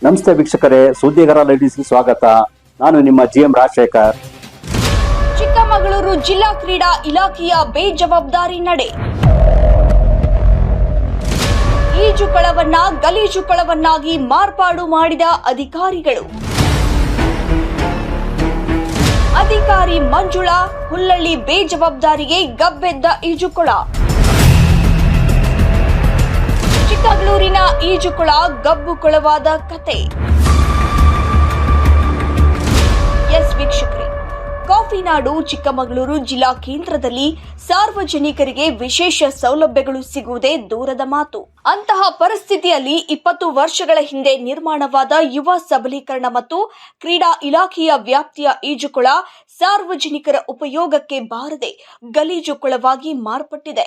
ನಮಸ್ತೆ ವೀಕ್ಷಕರೇ, ಸುದ್ದಿಗಾರ ಲೈವ್ಸ್ಗೆ ಸ್ವಾಗತ. ನಾನು ನಿಮ್ಮ GM ರಾಜಶೇಖರ್. ಚಿಕ್ಕಮಗಳೂರು ಜಿಲ್ಲಾ ಕ್ರೀಡಾ ಇಲಾಖೆಯ ಬೇಜವಾಬ್ದಾರಿ ನಡೆ. ಈಜುಕೊಳವನ್ನ ಗಲೀಜುಕೊಳವನ್ನಾಗಿ ಮಾರ್ಪಾಡು ಮಾಡಿದ ಅಧಿಕಾರಿಗಳು. ಅಧಿಕಾರಿ ಮಂಜುಳಾ ಹುಲ್ಲಳ್ಳಿ ಬೇಜವಾಬ್ದಾರಿಗೆ ಗಬ್ಬೆದ್ದ ಈಜುಕೊಳ. ಚಿಕ್ಕಮಗಳೂರಿನ ಈಜುಕೊಳ ಗಬ್ಬುಕೊಳವಾದ ಕತೆ. ಎಸ್ ವೀಕ್ಷಕರೇ, ಕಾಫಿನಾಡು ಚಿಕ್ಕಮಗಳೂರು ಜಿಲ್ಲಾ ಕೇಂದ್ರದಲ್ಲಿ ಸಾರ್ವಜನಿಕರಿಗೆ ವಿಶೇಷ ಸೌಲಭ್ಯಗಳು ಸಿಗುವುದೇ ದೂರದ ಮಾತು. ಅಂತಹ ಪರಿಸ್ಥಿತಿಯಲ್ಲಿ 20 ವರ್ಷಗಳ ಹಿಂದೆ ನಿರ್ಮಾಣವಾದ ಯುವ ಸಬಲೀಕರಣ ಮತ್ತು ಕ್ರೀಡಾ ಇಲಾಖೆಯ ವ್ಯಾಪ್ತಿಯ ಈಜುಕೊಳ ಸಾರ್ವಜನಿಕರ ಉಪಯೋಗಕ್ಕೆ ಬಾರದೆ ಗಲೀಜುಕೊಳವಾಗಿ ಮಾರ್ಪಟ್ಟಿದೆ.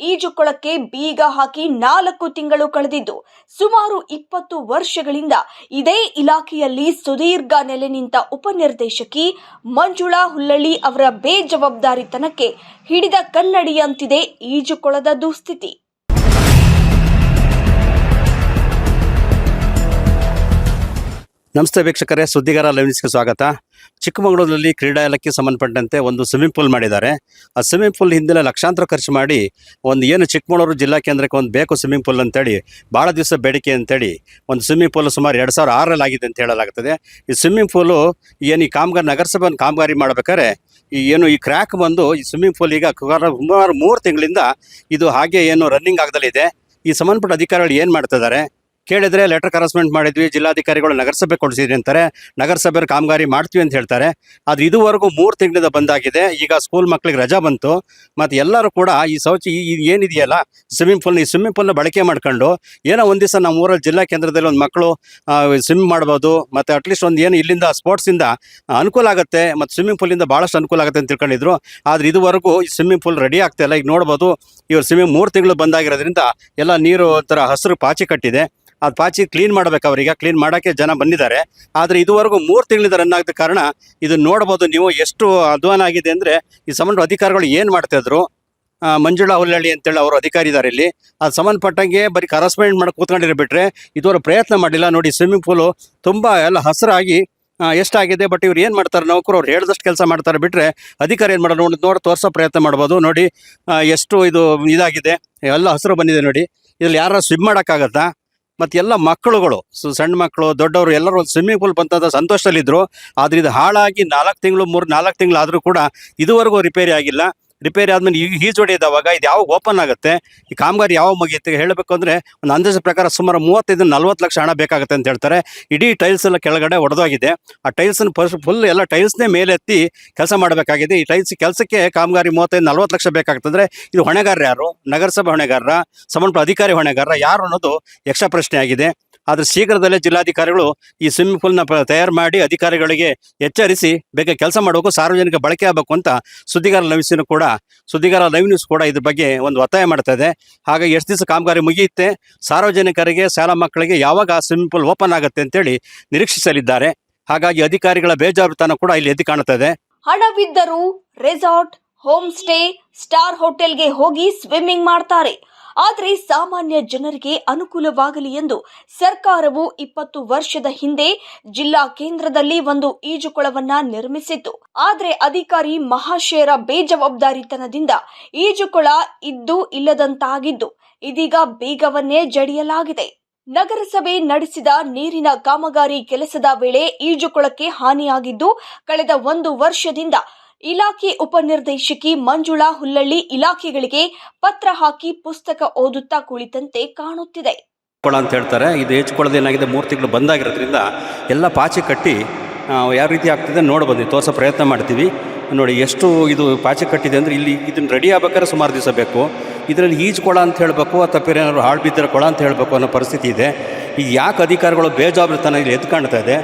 ಈಜುಕೊಳಕ್ಕೆ ಬೀಗ ಹಾಕಿ 4 ತಿಂಗಳು ಕಳೆದಿದ್ದು, ಸುಮಾರು 20 ವರ್ಷಗಳಿಂದ ಇದೇ ಇಲಾಖೆಯಲ್ಲಿ ಸುದೀರ್ಘ ನೆಲೆ ನಿಂತ ಉಪನಿರ್ದೇಶಕಿ ಮಂಜುಳಾ ಹುಲ್ಲಳ್ಳಿ ಅವರ ಬೇಜವಾಬ್ದಾರಿತನಕ್ಕೆ ಹಿಡಿದ ಕನ್ನಡಿಯಂತಿದೆ ಈಜುಕೊಳದ ದುಸ್ಥಿತಿ. ನಮಸ್ತೆ ವೀಕ್ಷಕರೇ, ಸುದ್ದಿಗಾರ ಲೈವ್ಸ್ಗೆ ಸ್ವಾಗತ. ಚಿಕ್ಕಮಗಳೂರಲ್ಲಿ ಕ್ರೀಡಾ ಇಲಾಖೆಗೆ ಸಂಬಂಧಪಟ್ಟಂತೆ ಒಂದು ಸ್ವಿಮ್ಮಿಂಗ್ ಪೂಲ್ ಮಾಡಿದ್ದಾರೆ. ಆ ಸ್ವಿಮ್ಮಿಂಗ್ ಪೂಲ್ ಹಿಂದೆ ಲಕ್ಷಾಂತರ ಖರ್ಚು ಮಾಡಿ ಏನು ಚಿಕ್ಕಮಗಳೂರು ಜಿಲ್ಲಾ ಕೇಂದ್ರಕ್ಕೆ ಒಂದು ಬೇಕು ಸ್ವಿಮ್ಮಿಂಗ್ ಪೂಲ್ ಅಂತೇಳಿ ಭಾಳ ದಿವಸ ಬೇಡಿಕೆ ಅಂತೇಳಿ ಒಂದು ಸ್ವಿಮ್ಮಿಂಗ್ ಪೂಲ್ ಸುಮಾರು 2006ರಲ್ಲಿ ಆಗಿದೆ ಅಂತ ಹೇಳಲಾಗ್ತದೆ. ಈ ಸ್ವಿಮ್ಮಿಂಗ್ ಪೂಲು ಏನು ಈ ನಗರಸಭೆ ಕಾಮಗಾರಿ ಮಾಡಬೇಕಾದ್ರೆ ಈ ಕ್ರ್ಯಾಕ್ ಬಂದು ಈ ಸ್ವಿಮ್ಮಿಂಗ್ ಪೂಲ್ ಈಗ ಸುಮಾರು 3 ತಿಂಗಳಿಂದ ಇದು ಹಾಗೆ ಏನು ರನ್ನಿಂಗ್ ಆಗದಲ್ಲಿದೆ. ಈ ಸಂಬಂಧಪಟ್ಟ ಅಧಿಕಾರಿಗಳು ಏನು ಮಾಡ್ತಿದ್ದಾರೆ ಕೇಳಿದ್ರೆ ಲೆಟರ್ ಕರೆಸ್ಪಾಂಡ್ ಮಾಡಿದ್ವಿ, ಜಿಲ್ಲಾಧಿಕಾರಿಗಳು ನಗರಸಭೆ ಕೊಡಿಸಿದ್ರಿ ಅಂತಾರೆ, ನಗರಸಭೆ ಕಾಮಗಾರಿ ಮಾಡ್ತೀವಿ ಅಂತ ಹೇಳ್ತಾರೆ. ಆದರೆ ಇದುವರೆಗೂ 3 ತಿಂಗಳಿಂದ ಬಂದಾಗಿದೆ. ಈಗ ಸ್ಕೂಲ್ ಮಕ್ಕಳಿಗೆ ರಜಾ ಬಂತು, ಮತ್ತು ಎಲ್ಲರೂ ಕೂಡ ಈ ಏನಿದೆಯಲ್ಲ ಸ್ವಿಮ್ಮಿಂಗ್ ಪೂಲ್ನ ಬಳಕೆ ಮಾಡ್ಕೊಂಡು ಏನೋ ಒಂದು ದಿವಸ ನಮ್ಮ ಊರಲ್ಲಿ ಜಿಲ್ಲಾ ಕೇಂದ್ರದಲ್ಲಿ ಒಂದು ಮಕ್ಕಳು ಸ್ವಿಮ್ ಮಾಡ್ಬೋದು, ಮತ್ತು ಅಟ್ಲೀಸ್ಟ್ ಒಂದು ಏನು ಇಲ್ಲಿಂದ ಸ್ಪೋರ್ಟ್ಸಿಂದ ಅನುಕೂಲ ಆಗುತ್ತೆ, ಮತ್ತು ಸ್ವಿಮ್ಮಿಂಗ್ ಪೂಲಿಂದ ಭಾಳಷ್ಟು ಅನುಕೂಲ ಆಗುತ್ತೆ ಅಂತ ತಿಳ್ಕೊಂಡಿದ್ರು. ಆದರೆ ಇದುವರೆಗೂ ಈ ಸ್ವಿಮ್ಮಿಂಗ್ ಪೂಲ್ ರೆಡಿ ಆಗ್ತಾಯಿಲ್ಲ. ಈಗ ನೋಡ್ಬೋದು, ಇವ್ರು ಸ್ವಿಮ್ಮಿಂಗ್ 3 ತಿಂಗಳು ಬಂದಾಗಿರೋದ್ರಿಂದ ಎಲ್ಲ ನೀರು ಒಂಥರ ಹಸಿರು ಪಾಚಿ ಕಟ್ಟಿದೆ. ಅದು ಪಾಚಿ ಕ್ಲೀನ್ ಮಾಡಬೇಕು, ಅವರಿಗೆ ಕ್ಲೀನ್ ಮಾಡೋಕ್ಕೆ ಜನ ಬಂದಿದ್ದಾರೆ. ಆದರೆ ಇದುವರೆಗೂ 3 ತಿಂಗಳಿಂದ ರನ್ ಆಗದ ಕಾರಣ ಇದು ನೋಡ್ಬೋದು ನೀವು ಎಷ್ಟು ಅಧ್ವಾನ ಆಗಿದೆ ಅಂದರೆ. ಈ ಸಂಬಂಧ ಅಧಿಕಾರಿಗಳು ಏನು ಮಾಡ್ತಾಯಿದ್ರು, ಮಂಜುಳಾ ಹುಲ್ಲಳ್ಳಿ ಅಂತೇಳಿ ಅವರು ಅಧಿಕಾರಿ ಇದ್ದಾರೆ ಇಲ್ಲಿ, ಅದು ಸಂಬಂಧಪಟ್ಟಂಗೆ ಬರೀ ಕರೆಸ್ಪಾಂಡ್ ಮಾಡಿ ಕೂತ್ಕೊಂಡಿರೋ ಬಿಟ್ಟರೆ ಇದುವರೆಗೂ ಪ್ರಯತ್ನ ಮಾಡಿಲ್ಲ. ನೋಡಿ, ಸ್ವಿಮ್ಮಿಂಗ್ ಪೂಲು ತುಂಬ ಎಲ್ಲ ಹಸಿರಾಗಿ ಎಷ್ಟಾಗಿದೆ. ಬಟ್ ಇವ್ರು ಏನು ಮಾಡ್ತಾರೆ, ನೌಕರು ಅವ್ರು ಹೇಳಿದಷ್ಟು ಕೆಲಸ ಮಾಡ್ತಾರೆ ಬಿಟ್ಟರೆ ಅಧಿಕಾರಿ ಏನು ಮಾಡೋದು ನೋಡಿ ತೋರಿಸೋ ಪ್ರಯತ್ನ ಮಾಡ್ಬೋದು. ನೋಡಿ ಎಷ್ಟು ಇದಾಗಿದೆ, ಎಲ್ಲ ಹಸಿರು ಬಂದಿದೆ. ನೋಡಿ, ಇದ್ರಲ್ಲಿ ಯಾರು ಸ್ವಿಮ್ ಮಾಡೋಕ್ಕಾಗತ್ತಾ? ಮತ್ತು ಎಲ್ಲ ಮಕ್ಕಳುಗಳು, ಸಣ್ಣ ಮಕ್ಕಳು ದೊಡ್ಡವರು ಎಲ್ಲರೂ ಒಂದು ಸ್ವಿಮ್ಮಿಂಗ್ ಪೂಲ್ ಬಂತಂದ ಸಂತೋಷದಲ್ಲಿದ್ದರು. ಆದರೆ ಇದು ಹಾಳಾಗಿ 4 ತಿಂಗಳು ಆದರೂ ಕೂಡ ಇದುವರೆಗೂ ರಿಪೇರಿ ಆಗಿಲ್ಲ. ರಿಪೇರಿ ಆದಮೇಲೆ ಈಗ ಈಜೊಡೆಯದವಾಗ ಇದು ಯಾವಾಗ ಓಪನ್ ಆಗುತ್ತೆ, ಈ ಕಾಮಗಾರಿ ಯಾವಾಗ ಮುಗಿಯುತ್ತೆ ಹೇಳಬೇಕು ಅಂದರೆ ಒಂದು ಅಂದಾಜು ಪ್ರಕಾರ ಸುಮಾರು 35-40 ಲಕ್ಷ ಹಣ ಬೇಕಾಗುತ್ತೆ ಅಂತ ಹೇಳ್ತಾರೆ. ಇಡೀ ಟೈಲ್ಸ್ ಎಲ್ಲ ಕೆಳಗಡೆ ಒಡೆದೋಗಿದೆ. ಆ ಟೈಲ್ಸನ್ನು ಫುಲ್ ಎಲ್ಲ ಟೈಲ್ಸ್ನೇ ಮೇಲೆತ್ತಿ ಕೆಲಸ ಮಾಡಬೇಕಾಗಿದೆ. ಈ ಟೈಲ್ಸ್ ಕೆಲಸಕ್ಕೆ ಕಾಮಗಾರಿ 35-40 ಲಕ್ಷ ಬೇಕಾಗ್ತಂದರೆ ಇದು ಹೊಣೆಗಾರರು ಯಾರು? ನಗರಸಭೆ ಹೊಣೆಗಾರರ, ಸಂಬಂಧಪಟ್ಟ ಅಧಿಕಾರಿ ಹೊಣೆಗಾರರ ಯಾರು ಅನ್ನೋದು ಯಕ್ಷ ಪ್ರಶ್ನೆ ಆಗಿದೆ. ಆದರೆ ಶೀಘ್ರದಲ್ಲೇ ಜಿಲ್ಲಾಧಿಕಾರಿಗಳು ಈ ಸ್ವಿಮ್ಮಿಂಗ್ ಪೂಲ್ನ ತಯಾರು ಮಾಡಿ ಅಧಿಕಾರಿಗಳಿಗೆ ಎಚ್ಚರಿಸಿ ಬೇಗ ಕೆಲಸ ಮಾಡಬೇಕು, ಸಾರ್ವಜನಿಕ ಬಳಕೆ ಆಗಬೇಕು ಅಂತ ಸುದ್ದಿಗಾರ ಲೈವ್ ನ್ಯೂಸ್ ಕೂಡ ಇದ್ರ ಬಗ್ಗೆ ಒಂದು ಒತ್ತಾಯ ಮಾಡ್ತಾ ಇದೆ. ಹಾಗಾಗಿ ಎಷ್ಟು ದಿವಸ ಕಾಮಗಾರಿ ಮುಗಿಯುತ್ತೆ, ಸಾರ್ವಜನಿಕರಿಗೆ ಶಾಲಾ ಮಕ್ಕಳಿಗೆ ಯಾವಾಗ ಆ ಸ್ವಿಮ್ಮಿಂಗ್ ಪೂಲ್ ಓಪನ್ ಆಗುತ್ತೆ ಅಂತೇಳಿ ನಿರೀಕ್ಷಿಸಲಿದ್ದಾರೆ. ಹಾಗಾಗಿ ಅಧಿಕಾರಿಗಳ ಬೇಜವಾಬ್ದಾರಿತನ ಕೂಡ ಇಲ್ಲಿ ಎದ್ದು ಕಾಣುತ್ತದೆ. ಹಣವಿದ್ದರೂ ರೆಸಾರ್ಟ್, ಹೋಮ್ ಸ್ಟೇ, ಸ್ಟಾರ್ ಹೋಟೆಲ್ಗೆ ಹೋಗಿ ಸ್ವಿಮ್ಮಿಂಗ್ ಮಾಡ್ತಾರೆ. ಆದರೆ ಸಾಮಾನ್ಯ ಜನರಿಗೆ ಅನುಕೂಲವಾಗಲಿ ಎಂದು ಸರ್ಕಾರವು 20 ವರ್ಷದ ಹಿಂದೆ ಜಿಲ್ಲಾ ಕೇಂದ್ರದಲ್ಲಿ ಒಂದು ಈಜುಕೊಳವನ್ನ ನಿರ್ಮಿಸಿತ್ತು. ಆದರೆ ಅಧಿಕಾರಿ ಮಹಾಶಯರ ಬೇಜವಾಬ್ದಾರಿತನದಿಂದ ಈಜುಕೊಳ ಇದ್ದು ಇಲ್ಲದಂತಾಗಿದ್ದು, ಇದೀಗ ಬೀಗವನ್ನೇ ಜಡಿಯಲಾಗಿದೆ. ನಗರಸಭೆ ನಡೆಸಿದ ನೀರಿನ ಕಾಮಗಾರಿ ಕೆಲಸದ ವೇಳೆ ಈಜುಕೊಳಕ್ಕೆ ಹಾನಿಯಾಗಿದ್ದು, ಕಳೆದ 1 ವರ್ಷದಿಂದ ಇಲಾಖೆ ಉಪನಿರ್ದೇಶಕಿ ಮಂಜುಳಾ ಹುಲ್ಲಳ್ಳಿ ಇಲಾಖೆಗಳಿಗೆ ಪತ್ರ ಹಾಕಿ ಪುಸ್ತಕ ಓದುತ್ತಾ ಕುಳಿತಂತೆ ಕಾಣುತ್ತಿದೆ. ಕೊಳ ಅಂತ ಹೇಳ್ತಾರೆ. ಇದು ಹೆಚ್ಚುಕೊಳ್ಳೋದು ಏನಾಗಿದೆ, 3 ತಿಂಗಳು ಬಂದಾಗಿರೋದ್ರಿಂದ ಎಲ್ಲ ಪಾಚಿ ಕಟ್ಟಿ ಯಾವ ರೀತಿ ಆಗ್ತಿದೆ ನೋಡ್ಬೋದು, ತೋರಿಸೋ ಪ್ರಯತ್ನ ಮಾಡ್ತೀವಿ. ನೋಡಿ ಎಷ್ಟು ಇದು ಪಾಚಿ ಕಟ್ಟಿದೆ ಅಂದರೆ ಇಲ್ಲಿ ಇದನ್ನು ರೆಡಿ ಆಗ್ಬೇಕಾದ್ರೆ ಸುಮಾರು ದಿವಸ ಬೇಕು. ಇದರಲ್ಲಿ ಈಜುಕೊಳ ಅಂತ ಹೇಳಬೇಕು ಅಥವಾ ಏನಾದ್ರು ಹಾಳು ಬಿದ್ದಿರೋ ಕೊಳ ಅಂತ ಹೇಳಬೇಕು ಅನ್ನೋ ಪರಿಸ್ಥಿತಿ ಇದೆ. ಈಗ ಯಾಕೆ ಅಧಿಕಾರಿಗಳು ಬೇಜವಾಬ್ದಾರಿತನ ಇಲ್ಲಿ ಎದ್ದು ಕಾಣ್ತಾ ಇದೆ?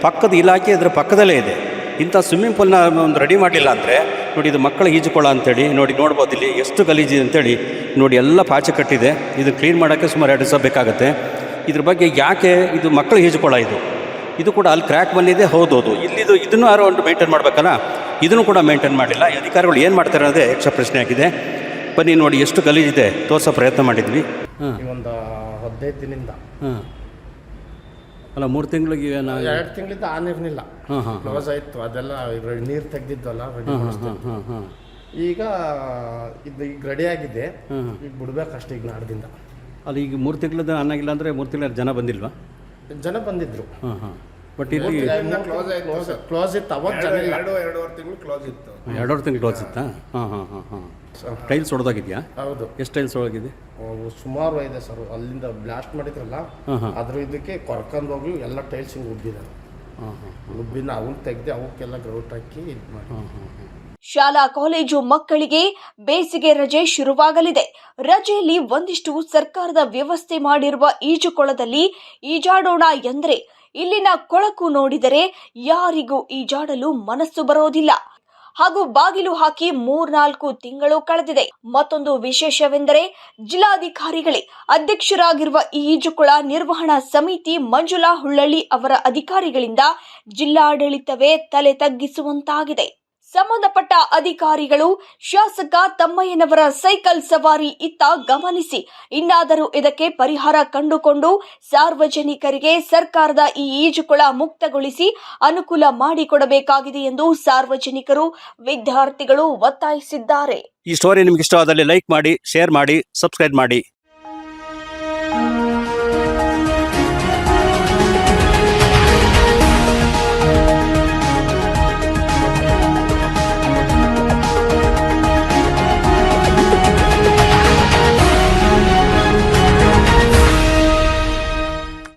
ಪಕ್ಕದ ಇಲಾಖೆ ಇದರ ಪಕ್ಕದಲ್ಲೇ ಇದೆ. ಇಂಥ ಸ್ವಿಮ್ಮಿಂಗ್ ಪೂಲ್ನ ಒಂದು ರೆಡಿ ಮಾಡಲಿಲ್ಲ ಅಂದರೆ ನೋಡಿ, ಇದು ಮಕ್ಕಳ ಈಜುಕೊಳ ಅಂತೇಳಿ ನೋಡ್ಬೋದು ಇಲ್ಲಿ ಎಷ್ಟು ಗಲೀಜಿದೆ ಅಂತೇಳಿ. ನೋಡಿ ಎಲ್ಲ ಪಾಚಿ ಕಟ್ಟಿದೆ. ಇದು ಕ್ಲೀನ್ ಮಾಡೋಕ್ಕೆ ಸುಮಾರು 2 ದಿವಸ ಬೇಕಾಗುತ್ತೆ. ಇದ್ರ ಬಗ್ಗೆ ಯಾಕೆ ಇದು ಮಕ್ಕಳ ಈಜುಕೊಳ ಇದು ಕೂಡ ಅಲ್ಲಿ ಕ್ರ್ಯಾಕ್ ಬಂದಿದೆ. ಹೌದೌದು, ಇದನ್ನು ಯಾರೋ ಒಂದು ಮೇಂಟೈನ್ ಮಾಡಬೇಕಲ್ಲ, ಇದನ್ನು ಕೂಡ ಮೇಂಟೈನ್ ಮಾಡಲಿಲ್ಲ. ಅಧಿಕಾರಿಗಳು ಏನು ಮಾಡ್ತಾರೆ ಅನ್ನೋದೇ ಯಕ್ಷ ಪ್ರಶ್ನೆ ಆಗಿದೆ. ಬನ್ನಿ ನೋಡಿ ಎಷ್ಟು ಗಲೀಜಿದೆ ತೋರಿಸೋ ಪ್ರಯತ್ನ ಮಾಡಿದ್ವಿ. ಹಾಂ ಈ ಒಂದು 15 ದಿನದಿಂದ. ಹಾಂ ಅಲ್ಲ 3 ತಿಂಗಳಿಗೆ 2 ತಿಂಗಳಿಂದ ಆ ನೀರಿನಿಲ್ಲ, ಹಾಂ ಹಾಂ ಕ್ಲೋಸ್ ಆಯಿತು. ಅದೆಲ್ಲ ನೀರು ತೆಗ್ದಿದ್ವಲ್ಲ, ರೆಡಿ ಮಾಡಿಸ್ತೀವಿ. ಹಾಂ ಹಾಂ ಈಗ ಈಗ ರೆಡಿ ಆಗಿದೆ. ಹಾಂ ಈಗ ಬಿಡ್ಬೇಕಷ್ಟೇ ಈಗ ನಾಡ್ದಿಂದ. ಅದು ಈಗ 3 ತಿಂಗಳದ್ದು ಅನ್ನಾಗಿಲ್ಲ ಅಂದರೆ 3 ತಿಂಗಳ ಜನ ಬಂದಿಲ್ವಾ? ಜನ ಬಂದಿದ್ರು. ಹಾಂ ಹಾಂ ಬಟ್ ಇಲ್ಲಿ ಕ್ಲೋಸ್ ಇತ್ತು ಅವಾಗ ಜನ ಇಲ್ಲ. 2.5 ತಿಂಗಳು ಕ್ಲೋಸ್ ಇತ್ತು. 2 ತಿಂಗಳು ಕ್ಲೋಸ್ ಇತ್ತಾ? ಹಾಂ ಹಾಂ ಹಾಂ ಹಾಂ ಟೈಲ್ಸ್ ಹೊಡೆದೋಗಿದೆಯಾ? ಹೌದು, ಎಷ್ಟು ಟೈಲ್ಸ್ ಹೊಡೆದಿದೆ? ಸುಮಾರು ಇದೆ ಸರ್. ಅಲ್ಲಿಂದ ಬ್ಲಾಸ್ಟ್ ಮಾಡಿದ್ರಲ್ಲ, ಹಾಂ ಹಾಂ ಅದ್ರ ಇದಕ್ಕೆ ಕೊರ್ಕೊಂಡು ಹೋಗಿ ಎಲ್ಲ ಟೈಲ್ಸ್ ಹಿಂಗೆ ಉಬ್ಬಿದ್ದಾರೆ. ಹಾಂ ಹಾಂ ಉಬ್ಬಿನ ಅವನ್ನ ತೆಗ್ದು ಅವಕ್ಕೆಲ್ಲ ಗ್ರೌಟ್ ಹಾಕಿ ಇದು ಮಾಡಿ. ಹಾಂ ಹಾಂ ಹಾಂ ಶಾಲಾ ಕಾಲೇಜು ಮಕ್ಕಳಿಗೆ ಬೇಸಿಗೆ ರಜೆ ಶುರುವಾಗಲಿದೆ. ರಜೆಯಲ್ಲಿ ಒಂದಿಷ್ಟು ಸರ್ಕಾರದ ವ್ಯವಸ್ಥೆ ಮಾಡಿರುವ ಈಜುಕೊಳದಲ್ಲಿ ಈಜಾಡೋಣ ಎಂದರೆ ಇಲ್ಲಿನ ಕೊಳಕು ನೋಡಿದರೆ ಯಾರಿಗೂ ಈಜಾಡಲು ಮನಸ್ಸು ಬರೋದಿಲ್ಲ. ಹಾಗೂ ಬಾಗಿಲು ಹಾಕಿ 3-4 ತಿಂಗಳು ಕಳೆದಿದೆ. ಮತ್ತೊಂದು ವಿಶೇಷವೆಂದರೆ ಜಿಲ್ಲಾಧಿಕಾರಿಗಳೇ ಅಧ್ಯಕ್ಷರಾಗಿರುವ ಈ ಈಜುಕೊಳ ನಿರ್ವಹಣಾ ಸಮಿತಿ ಮಂಜುಳಾ ಹುಳ್ಳಳ್ಳಿ ಅವರ ಅಧಿಕಾರಿಗಳಿಂದ ಜಿಲ್ಲಾಡಳಿತವೇ ತಲೆ ತಗ್ಗಿಸುವಂತಾಗಿದೆ. ಸಂಬಂಧಪಟ್ಟ ಅಧಿಕಾರಿಗಳು ಶಾಸಕ ತಮ್ಮಯ್ಯನವರ ಸೈಕಲ್ ಸವಾರಿ ಇತ್ತ ಗಮನಿಸಿ ಇನ್ನಾದರೂ ಇದಕ್ಕೆ ಪರಿಹಾರ ಕಂಡುಕೊಂಡು ಸಾರ್ವಜನಿಕರಿಗೆ ಸರ್ಕಾರದ ಈ ಈಜುಕೊಳ ಮುಕ್ತಗೊಳಿಸಿ ಅನುಕೂಲ ಮಾಡಿಕೊಡಬೇಕಾಗಿದೆ ಎಂದು ಸಾರ್ವಜನಿಕರು, ವಿದ್ಯಾರ್ಥಿಗಳು ಒತ್ತಾಯಿಸಿದ್ದಾರೆ. ಈ ಸ್ಟೋರಿ ನಿಮ್ಗೆ ಇಷ್ಟವಾದಲ್ಲಿ ಲೈಕ್ ಮಾಡಿ, ಶೇರ್ ಮಾಡಿ, ಸಬ್ಸ್ಕ್ರೈಬ್ ಮಾಡಿ.